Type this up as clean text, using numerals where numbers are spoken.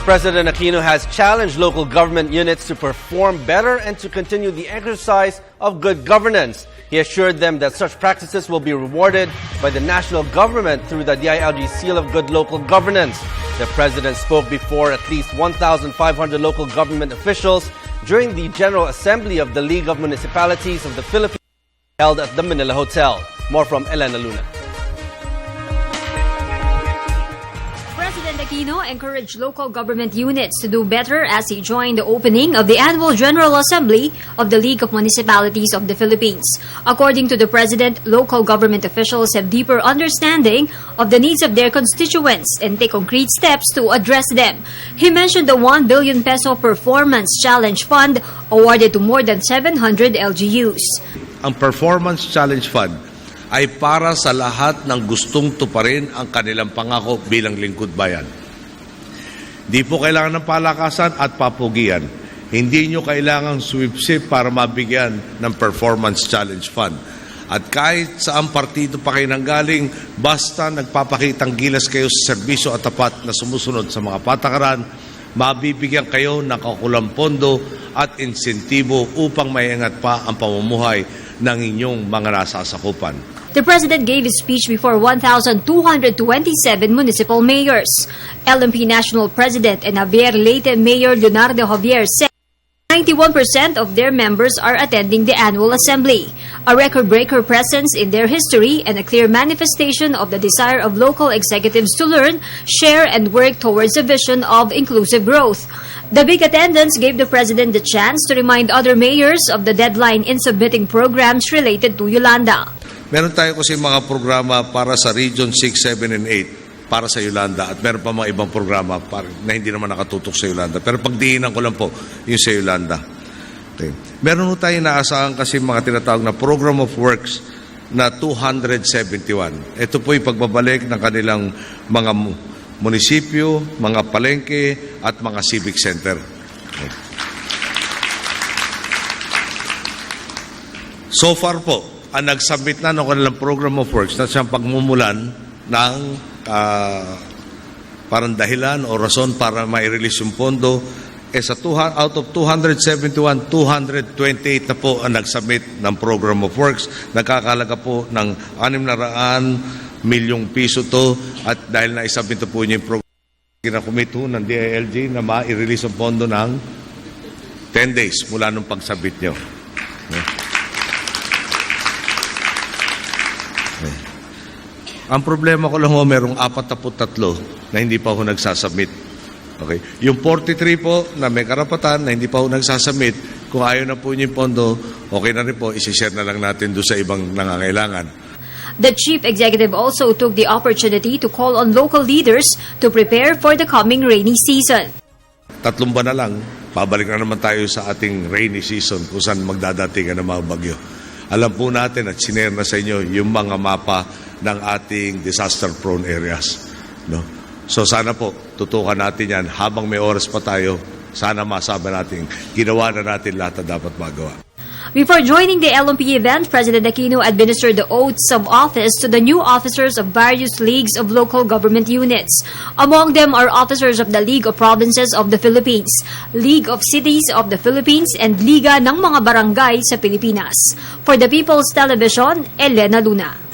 President Aquino has challenged local government units to perform better and to continue the exercise of good governance. He assured them that such practices will be rewarded by the national government through the DILG Seal of Good Local Governance. The President spoke before at least 1,500 local government officials during the General Assembly of the League of Municipalities of the Philippines held at the Manila Hotel. More from Elena Luna. President Aquino encouraged local government units to do better as he joined the opening of the annual General Assembly of the League of Municipalities of the Philippines. According to the President, local government officials have deeper understanding of the needs of their constituents and take concrete steps to address them. He mentioned the 1 billion peso Performance Challenge Fund awarded to more than 700 LGUs. Ang Performance Challenge Fund ay para sa lahat ng gustong tuparin ang kanilang pangako bilang lingkod bayan. Di po kailangan ng palakasan at papugian. Hindi nyo kailangang sweepsip para mabigyan ng Performance Challenge Fund. At kahit saan partido pa kayo nanggaling, basta nagpapakitang gilas kayo sa serbisyo at tapat na sumusunod sa mga patakaran, mabibigyan kayo ng kakulang pondo at insentibo upang maiangat pa ang pamumuhay ng inyong mga nasasakupan. The President gave his speech before 1,227 municipal mayors. LMP National President and Javier Leyte Mayor Leonardo Javier said 91% of their members are attending the annual assembly, a record-breaker presence in their history and a clear manifestation of the desire of local executives to learn, share, and work towards a vision of inclusive growth. The big attendance gave the President the chance to remind other mayors of the deadline in submitting programs related to Yolanda. Meron tayo kasi mga programa para sa Region 6, 7, and 8 para sa Yolanda at meron pa mga ibang programa na hindi naman nakatutok sa Yolanda. Pero pagdiinan ko lang po yung sa Yolanda. Okay. Meron tayo naasahan kasi mga tinatawag na Program of Works na 271. Ito po yung pagbabalik ng kanilang mga munisipyo, mga palengke at mga civic center. Okay. So far po, ang nag-submit na ng kanilang Program of Works na siyang pagmumulan ng parang dahilan o rason para mai-release yung pondo, sa out of 271, 228 na po ang nag-submit ng Program of Works. Nagkakalaga po ng 600 milyong piso to at dahil na-submit po niyo yung program, kinakomit ng DILG na mai-release ang pondo ng 10 days mula nung pag-submit nyo. Ang problema ko lang ho, merong 43 na hindi pa ho nagsasubmit. Okay? Yung 43 po na may karapatan na hindi pa ho nagsasubmit, kung ayaw na po niyo yung pondo, okay na rin po, isi-share na lang natin doon sa ibang nangangailangan. The chief executive also took the opportunity to call on local leaders to prepare for the coming rainy season. 3 buwan na lang, pabalik na naman tayo sa ating rainy season kung saan magdadating ang mga bagyo. Alam po natin at sinare na sa inyo yung mga mapa ng ating disaster-prone areas. No? So sana po, tutukan natin yan habang may oras pa tayo. Sana masabi natin, ginawa na natin lahat na dapat magawa. Before joining the LMP event, President Aquino administered the oaths of office to the new officers of various leagues of local government units. Among them are officers of the League of Provinces of the Philippines, League of Cities of the Philippines, and Liga ng mga Barangay sa Pilipinas. For the People's Television, Elena Luna.